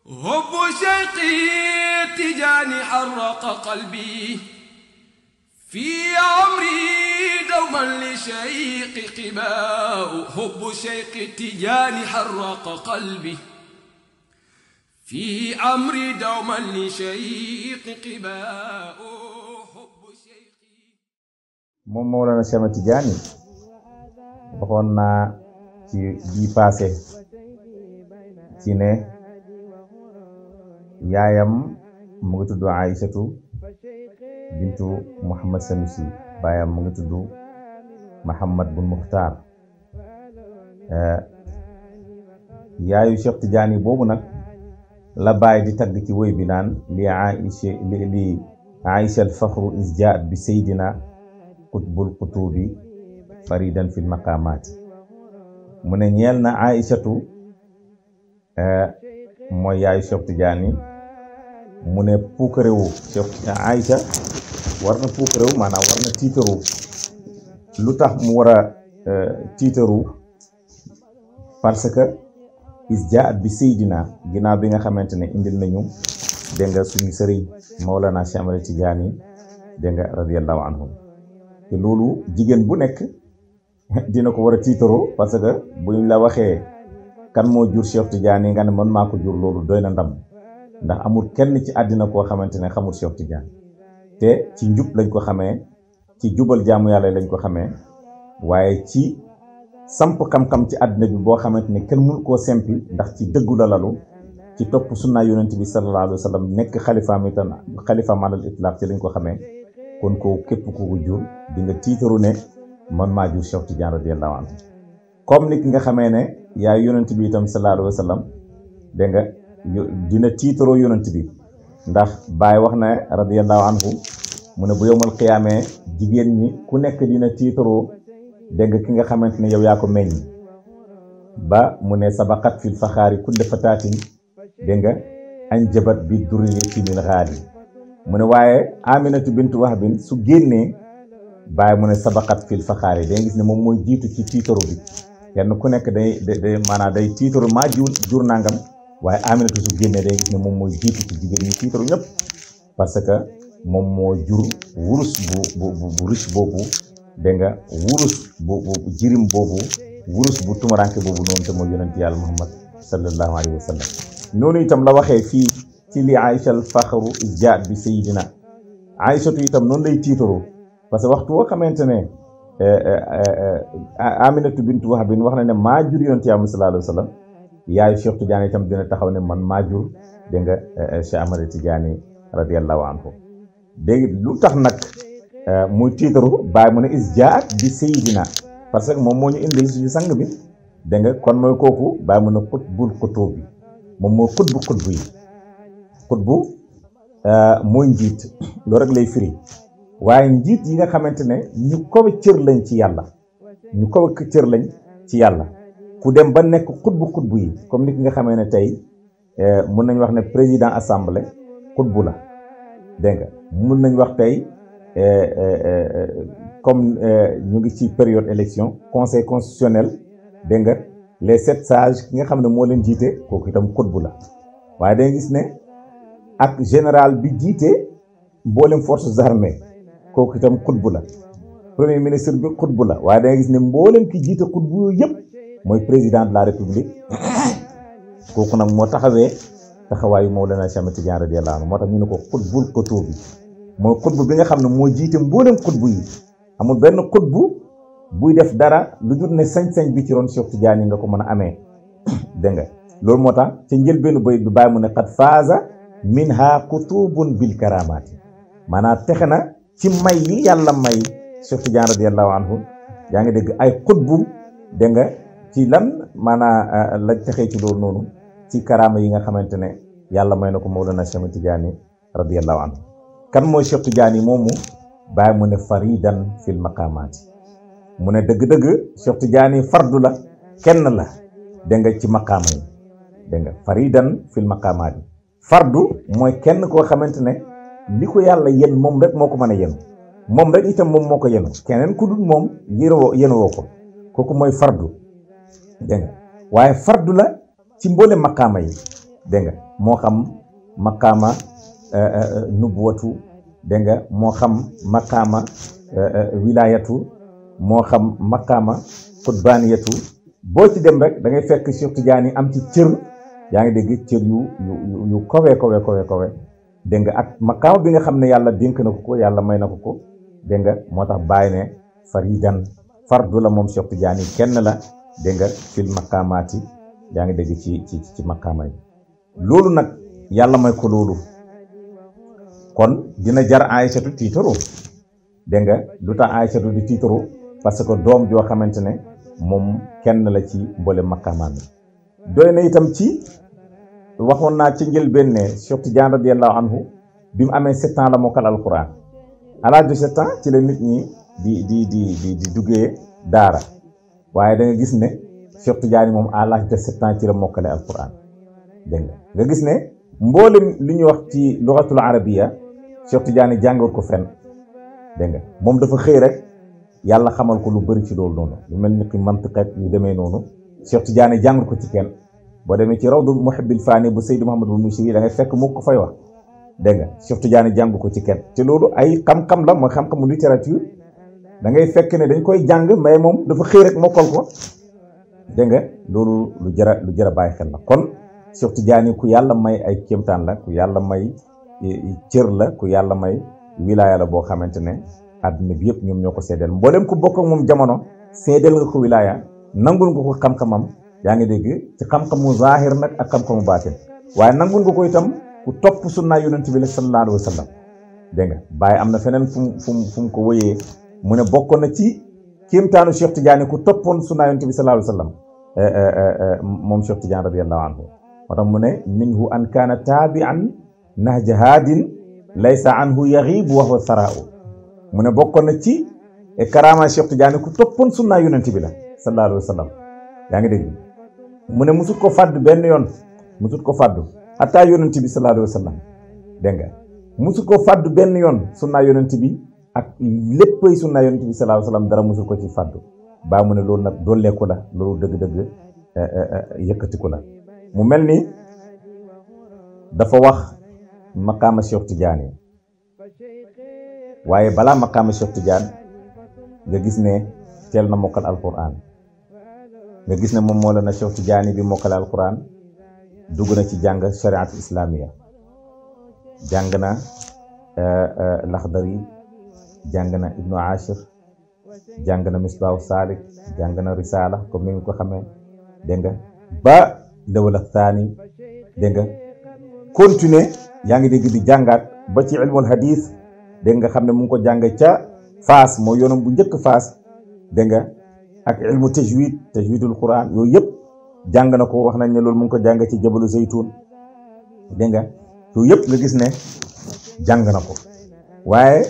حب شيقي تجاني حرق قلبي في عمري دوما لشيق قباء حب شيقي تجاني حرق قلبي في عمري دوما لشيق قباء حب شيقي moom Mawlana Cheikh Ahmed Tidiane waxoon naa ci bii passé ci ne yaayam mu ngi tudd Aïchatu bintu Muhammad Sanusi baayam mu ngi tudd Muhammad bun Muxtaar yaayu Cheikh Tidiane boobu nag la baay di tagg ci woy bi naan li Aïcha al faxru is jaat bi seydina qutbul qutubi faridan fil maqaamaati mu ne ñeel na Aïchatu mooy yaayu Cheikh Tidiane mu ne puukarewu Aïcha war na puukarewu maanaam war na tiitaru lu tax mu war a tiitaru parce que is jaat bi seydina ginnaaw bi nga xamante ne indil nañu dégg nga suñu sëriñ Mawlana Cheikh Ahmed Tidiane dégg nga radiyallahu anhu te loolu jigéen bu nekk dina ko war a tiitaroo parce que buñ la waxee kan moo jur Cheikh Tidiane nga ne man maa ko jur loolu doy na ndam ndax amul kenn ci àddina koo xamante ne xamul Cheikh Tidiane te ci njub lañ ko xamee ci jubal jaamu yàlla lañ ko xamee waaye ci samp xam-xam ci àddina bi boo xamante ne kenn mënu koo sempi ndax ci dëggu la lalu ci topp sunna yonent bi sallallahu alayhi wa sallam nekk xalifaam itam xalifaam alal itlaq ci lañ ko xamee kon ko képp ku ko jur di nga tiitaru ne man maa jur Cheikh Tidiane radiyallahu anhu comme nit nga xamee ne yaay yonent bi itam sallallahu alayhi wa sallam dégg nga dina tiitaroo yonent bi ndax Baay wax na radiyallahu anhu mu ne bu yowmal qiyaamee jigéen ñi ku nekk dina tiitaroo dégg nga ki nga xamante ne yow yaa ko meññ ba mu ne sabaqat fil faxaari kulli fataatin dégg nga anjabat bi durriyati min xaali mu ne waaye Aminatu bintu Wahbin su génnee Baay mu ne sabaqat fil faxaari day gis ne moom mooy jiitu ci tiitaru bi kenn ku nekk day maanaam day tiitaru maa jur nangam waaye Aminatu su génnee day gis ne moom mooy jiitu ci jigéen ñi tiitaru ñëpp parce que moom moo jur wurus bu riche boobu dégg nga wurus bu jirim boobu wurus bu tumaranke boobu noonu te mooy yonent yàlla Muhammad sallallahu alayhi wa sallam noonu itam la waxee fii ci li Aïcha al faxru jaat bi sayidina Aïchatu itam noonu lay tiitaroo parce que waxtu woo xamante ne Aminatu bintu Wahbin wax na ne maa jur yonent yàlla sallallahu alayhi wa sallam yaayu Cheikh Tidiane itam dina taxaw ne man maa jur dégg nga Cheikh Ahmed Tidiane radiyallahu anhu dégg lu tax nag muy tiitaru Baay mu ne is jaat bi sayidina parce que moom moo ñu indil suñu sang bi dégg nga kon mooy kooku Baay mu ne xutbul xutub bi moom moo xutbu yi xutbu mooy njiit loolu rek lay firi waaye njiit yi nga xamante ne ñu kawe cër lañ ci yàlla ñu kawe cër lañ ci yàlla ku dem ba nekk xutbu yi comme nit nga xamee ne tey mun nañ wax ne président assemblée xutbu la dégg nga mun nañ wax tey comme ñu ngi ci période élection conseil constitutionnel dégg nga les 7 sages ki nga xam ne moo leen jiite kooku itam xutbu la waaye dangay gis ne ak général bi jiite mboolem forces armées kooku itam xutbu la premier ministre bi xutbu la waaye dangay gis ne mboolem ki jiite xutbu yooyu yëpp mooy président de la république kooku nag moo taxawee taxawaayu Mawlana Cheikh Ahmed Tidiane radiyallahu anhu moo tax ñu ne ko xutbul xutub bi mooy xutbu bi nga xam ne moo jiite mboolem xutbu yi amul benn xutbu buy def dara lu jot ne sañ-sañ bi ci ron Cheikh Tidiane nga ko mën a amee dégg nga loolu moo tax ca njëlbeenu bayit bi Baay mu ne qad faaza minha qutubun bil karamaati maanaam texe na ci may yi yàlla may Cheikh Tidiane radiyallahu anhu yaa ngi dégg ay xutbu dégg nga ci lan maanaam la texee ci loolu noonu ci karaama yi nga xamante ne yàlla may na ko Mawlana Cheikh Ahmed Tidiane radiyallahu anhu kan mooy Cheikh Tidiane moomu Baay mu ne faridan fil maqaamaati mu ne dëgg-dëgg Cheikh Tidiane fardu la kenn la dégg nga ci maqaama yi dégg nga faridan fil maqaamaati fardu mooy kenn koo xamante ne li ko yàlla yen moom rek moo ko mën a yenu moom rek itam moom moo ko yenu keneen ku dul moom yenuwoo ko kooku mooy fardu dégg nga waaye fardu la ci mboole maqaama yi dégg nga moo xam maqaama nubuwatu dégg nga moo xam maqaama wilayatu moo xam maqaama xutbaaniyatu boo ci dem rek da ngay fekk Cheikh Tidiane am ci cër yaa ngi dégg cër yu kawe dégg nga ak maqaama bi nga xam ne yàlla dénk na ko yàlla may na ko dégg nga moo tax bàyyi ne faridan fardu la moom Cheikh Tidiane kenn la dégg nga fil maqaamaati yaa ngi dégg ci maqaama yi loolu nag yàlla may ko loolu kon dina jar Aïchatu tiitaro dégg nga lu tax Aïchatu di tiitaro parce que doom joo xamante ne moom kenn la ci mboole maqaamaam yi doy na itam ci waxoon naa ci njëlbéen ne Cheikh Tidiane radiyallahu anhu bi mu amee 7 ans la mokkal alquran à l'âge de 7 ans ci la nit ñi di duggee daara waaye da nga gis ne Cheikh Tidiane moom à l'âge de 7 ans ci la mokkale alquran dégg nga gis ne mboolem li ñuy wax ci lugatul arabiya Cheikh Tidiane jàngal ko fenn dégg nga moom dafa xëy rek yàlla xamal ko lu bëri ci loolu noonu lu mel ni ki mantiq ak yu demee noonu Cheikh Tidiane jàngal ko ci kenn boo demee ci rawdu muhibbil fani bu Seydi Mouhamadul Mushiri da ngay fekk mu ko fay wax dégg nga Cheikh Tidiane jàng ko ci kenn te loolu ay xam-xam la mooy xam-xamu littérature da ngay fekk ne dañ koy jàng mais moom dafa xëy rek mokkal ko dégg nga loolu lu jara bàyyi xel la kon Cheikh Tidiane ku yàlla may ay kéemtaan la ku yàlla may cër la ku yàlla may wilaaya la boo xamante ne àdduna bi yëpp ñoom ñoo ko seedeel mboolem ku bokk ak moom jamono seedeel nga ko wilaaya nangul nga ko xam-xamam yaa ngi dégg ci xam-xamu zahir nag ak xam-xamu baatin waaye nangul nga ko itam ku topp sunnaa yonent bi sallallahu alayhi wa sallam dégg nga Baye am na feneen fu mu ko wëyee mu ne bokkoon na ci kéemtaanu Cheikh Tidiane ku toppoon sunnaa yonent bi sallallahu alayhi wa sallam moom Cheikh Tidiane radiyallahu anhu moo tax mu ne minhu an kaana taabian nahja haadin laysa anhu yaxiib wa huwa sara'u mu ne bokkoon na ci karaama Cheikh Tidiane ku toppoon sunnaa yonent bi la sallallahu alayhi wa sallam yaa ngi dégg mu ne musut ko fàddu benn yoon musut ko fàddu xataa yonent bi sallallahu alayhi wa sallam dégg nga musut ko fàddu benn yoon sunnaa yonent bi ak léppay sunnaa yonent bi sallallahu alayhi wa sallam dara musut ko ci fàddu baa mu ne loolu nag dolleeku la loolu dëgg-dëgg yëkkatiku la mu mel ni dafa wax maqaama Cheikh Tidiane waaye balaa maqaama Cheikh Tidiane nga gis ne teel na mokkal alquran nga gis ne moom moo la na Cheikh Tidiane bi mokkal alquran dugg na ci jàng shariat islamiya jàng na laxdari jàng na ibnu ashir jàng na misbaahu saalik jàng na risala comme ni nga ko xamee dégg nga ba dawla thani dégg nga continuer yaa ngi dégg di jàngaat ba ci ilmul hadith dégg nga xam ne mu ngi ko jàng ca Faas moo yoonam bu njëkk Faas dégg nga ak ilmu tajwidul quran yooyu yëpp jàng na ko wax nañ ne loolu mu ngi ko jàng ci jabalu zaytun dégg nga yooyu yëpp nga gis ne jàng na ko waaye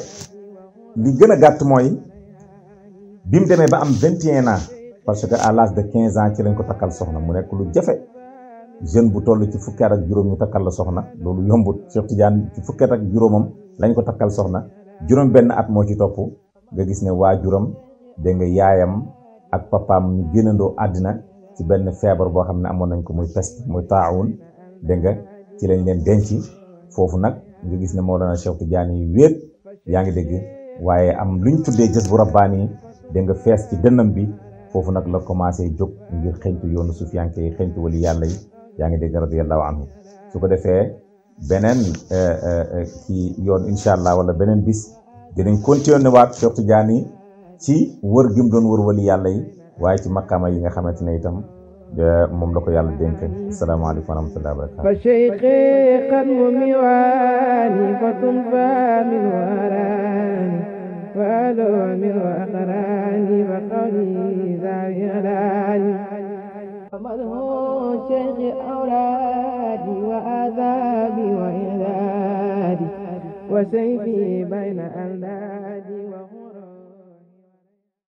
li gën a gàtt mooy bi mu demee ba am 21 ans parce que à l'âge de 15 ans ci lañ ko takkal soxna mu nekk lu jafe jeune bu toll ci fukki at ak juróom ñu takkal la soxna loolu yombut Cheikh Tidiane ci fukki at ak juróomam lañ ko takkal soxna juróom benn at moo ci topp nga gis ne waajuram dégg nga yaayam ak papaam ñu génnandoo àddina ci benn feebar boo xam ne amoon nañ ko muy peste muy taawun dégg nga ci lañ leen denc foofu nag nga gis ne Mawlana Cheikh Tidiane yi wéet yaa ngi dégg waaye am luñ tuddee jës bu rabbaani dégg nga fees ci dënnam bi foofu nag la commencé jóg ngir xëñtu yoonu sufiyanke yi xëñtu wali yàlla yi yaa ngi dégg radiyallahu anhu su ko defee beneen ci yoon incha allah wala beneen bis dinañ continuer waat Cheikh Tidiane yi ci wër gi mu doon wër wali yàlla yi waaye ci makkaama yi nga xamante ne itam moom la ko yàlla dénk asalaamaaleykum wa rahmatullahi wa barakatuh fa cheikhi qad mumiwaani fa tunfa min waraani wa alo min waqaraani wa qawli zawirani فمدهو شيخ أولادي وآذابي وإعدادي وسيفي بين أولادي